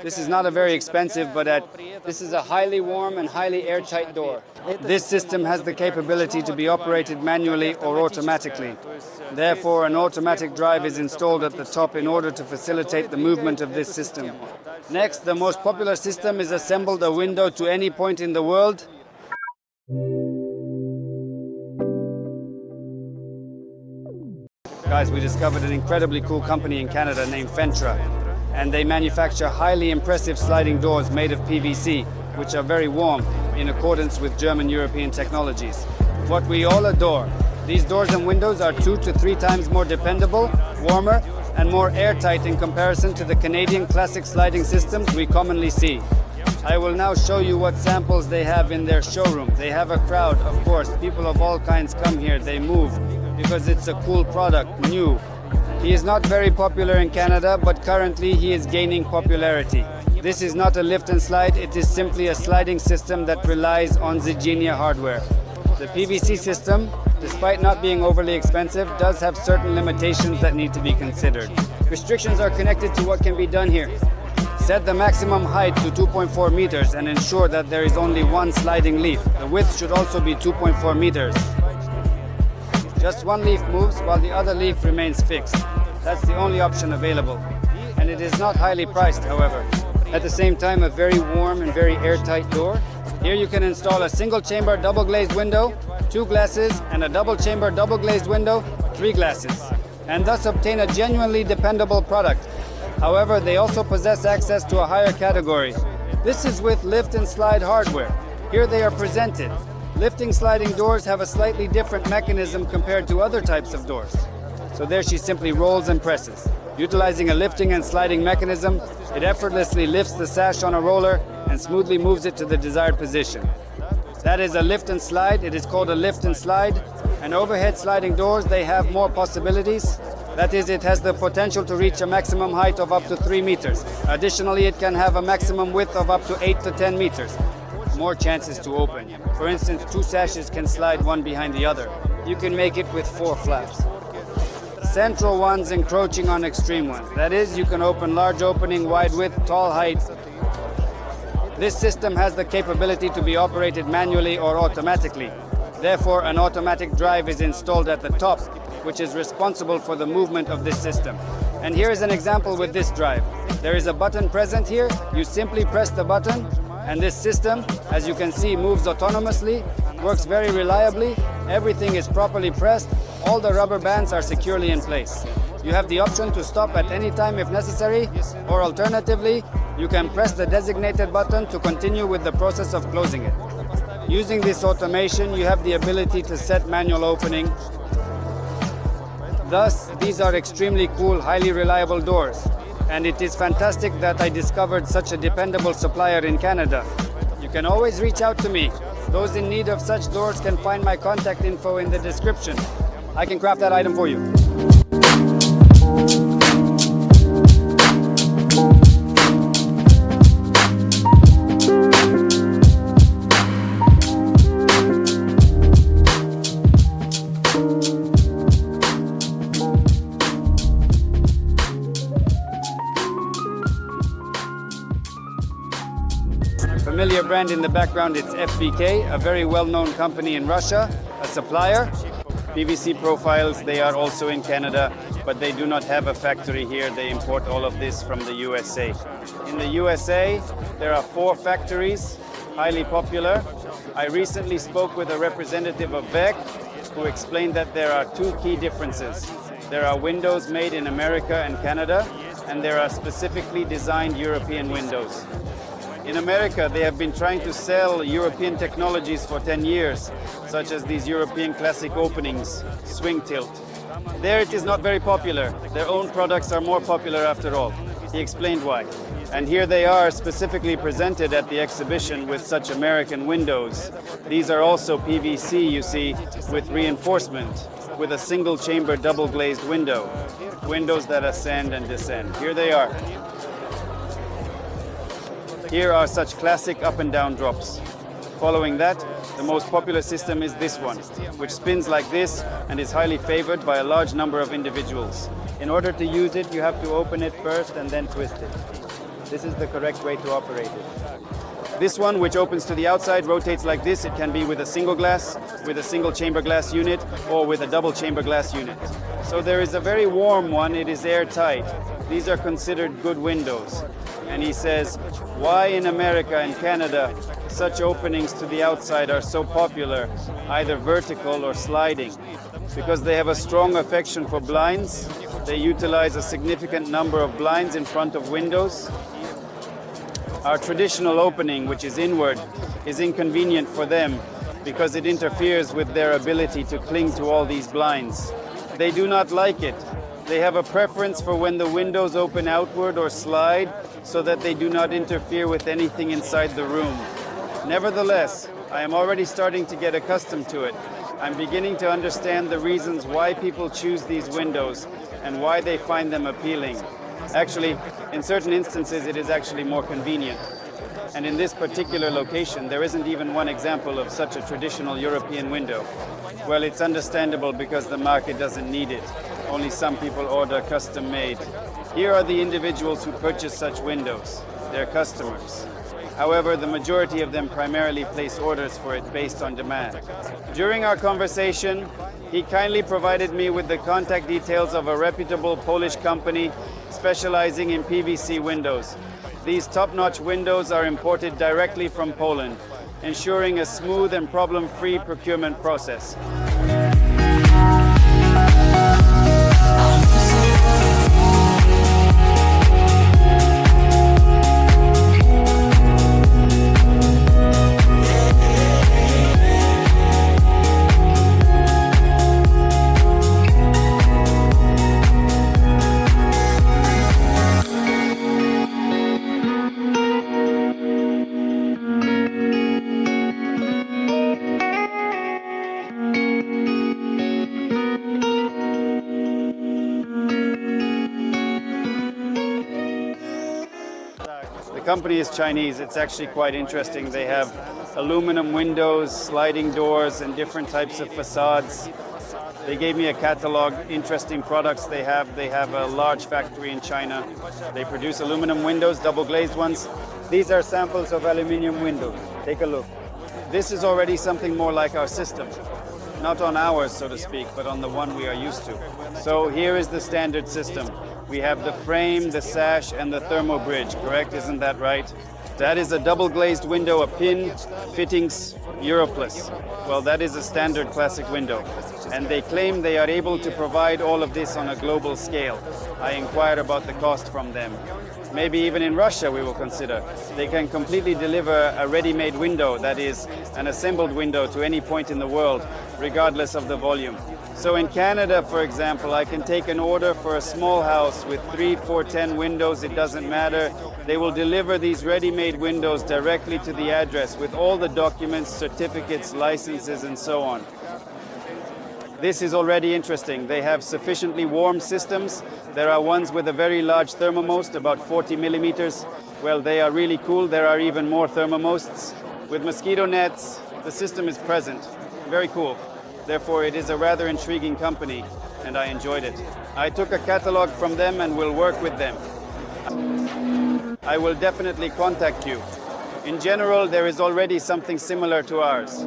This is not a very expensive, but this is a highly warm and highly airtight door. This system has the capability to be operated manually or automatically. Therefore, an automatic drive is installed at the top in order to facilitate the movement of this system. Next, the most popular system is assembled a window to any point in the world. Guys, we discovered an incredibly cool company in Canada named Fentro, and they manufacture highly impressive sliding doors made of PVC, which are very warm in accordance with German European technologies. What we all adore. These doors and windows are 2 to 3 times more dependable, warmer, and more airtight in comparison to the Canadian classic sliding systems we commonly see. I will now show you what samples they have in their showroom. They have a crowd, of course. People of all kinds come here. They move because it's a cool product, new. He is not very popular in Canada, but currently he is gaining popularity. This is not a lift and slide, it is simply a sliding system that relies on Zygenia hardware. The PVC system, despite not being overly expensive, does have certain limitations that need to be considered. Restrictions are connected to what can be done here. Set the maximum height to 2.4 meters and ensure that there is only one sliding leaf. The width should also be 2.4 meters. Just one leaf moves while the other leaf remains fixed. That's the only option available. And it is not highly priced, however. At the same time, a very warm and very airtight door. Here you can install a single chamber double glazed window, 2 glasses, and a double chamber double glazed window, 3 glasses, and thus obtain a genuinely dependable product. However, they also possess access to a higher category. This is with lift and slide hardware. Here they are presented. Lifting sliding doors have a slightly different mechanism compared to other types of doors. So there she simply rolls and presses. Utilizing a lifting and sliding mechanism, it effortlessly lifts the sash on a roller and smoothly moves it to the desired position. That is a lift and slide. It is called a lift and slide. And overhead sliding doors, they have more possibilities. That is, it has the potential to reach a maximum height of up to 3 meters. Additionally, it can have a maximum width of up to 8 to 10 meters. More chances to open. For instance, 2 sashes can slide one behind the other. You can make it with 4 flaps. Central ones encroaching on extreme ones. That is, you can open large opening, wide width, tall height. This system has the capability to be operated manually or automatically. Therefore, an automatic drive is installed at the top, which is responsible for the movement of this system. And here is an example with this drive. There is a button present here. You simply press the button, and this system, as you can see, moves autonomously, works very reliably. Everything is properly pressed. All the rubber bands are securely in place. You have the option to stop at any time if necessary, or alternatively, you can press the designated button to continue with the process of closing it. Using this automation, you have the ability to set manual opening. Thus, these are extremely cool, highly reliable doors. And it is fantastic that I discovered such a dependable supplier in Canada. You can always reach out to me. Those in need of such doors can find my contact info in the description. I can craft that item for you. Familiar brand in the background, it's FBK, a very well-known company in Russia, a supplier. PVC profiles, they are also in Canada, but they do not have a factory here. They import all of this from the USA. In the USA, there are 4 factories, highly popular. I recently spoke with a representative of Veka who explained that there are 2 key differences. There are windows made in America and Canada, and there are specifically designed European windows. In America, they have been trying to sell European technologies for 10 years, such as these European classic openings, swing tilt. There it is not very popular. Their own products are more popular after all. He explained why. And here they are specifically presented at the exhibition with such American windows. These are also PVC, you see, with reinforcement, with a single chamber double glazed window. Windows that ascend and descend. Here they are. Here are such classic up and down drops. Following that, the most popular system is this one, which spins like this and is highly favored by a large number of individuals. In order to use it, you have to open it first and then twist it. This is the correct way to operate it. This one, which opens to the outside, rotates like this. It can be with a single glass, with a single chamber glass unit, or with a double chamber glass unit. So there is a very warm one. It is airtight. These are considered good windows. And he says, why in America and Canada such openings to the outside are so popular, either vertical or sliding? Because they have a strong affection for blinds. They utilize a significant number of blinds in front of windows. Our traditional opening, which is inward, is inconvenient for them because it interferes with their ability to cling to all these blinds. They do not like it. They have a preference for when the windows open outward or slide so that they do not interfere with anything inside the room. Nevertheless, I am already starting to get accustomed to it. I'm beginning to understand the reasons why people choose these windows and why they find them appealing. Actually, in certain instances, it is actually more convenient. And in this particular location, there isn't even one example of such a traditional European window. Well, it's understandable because the market doesn't need it. Only some people order custom-made. Here are the individuals who purchase such windows. They're customers. However, the majority of them primarily place orders for it based on demand. During our conversation, he kindly provided me with the contact details of a reputable Polish company specializing in PVC windows. These top-notch windows are imported directly from Poland, ensuring a smooth and problem-free procurement process. The company is Chinese. It's actually quite interesting. They have aluminum windows, sliding doors, and different types of facades. They gave me a catalog, interesting products they have. They have a large factory in China. They produce aluminum windows, double glazed ones. These are samples of aluminum windows. Take a look. This is already something more like our system. Not on ours, so to speak, but on the one we are used to. So here is the standard system. We have the frame, the sash, and the thermo bridge, correct? Isn't that right? That is a double glazed window, a pin, fittings, Europlus. Well, that is a standard classic window. And they claim they are able to provide all of this on a global scale. I inquired about the cost from them. Maybe even in Russia we will consider. They can completely deliver a ready-made window, that is, an assembled window to any point in the world, regardless of the volume. So in Canada, for example, I can take an order for a small house with 3, 4, 10 windows, it doesn't matter. They will deliver these ready-made windows directly to the address with all the documents, certificates, licenses, and so on. This is already interesting. They have sufficiently warm systems. There are ones with a very large thermomost, about 40 millimeters. Well, they are really cool. There are even more thermomosts. With mosquito nets, the system is present. Very cool. Therefore, it is a rather intriguing company, and I enjoyed it. I took a catalog from them and will work with them. I will definitely contact you. In general, there is already something similar to ours.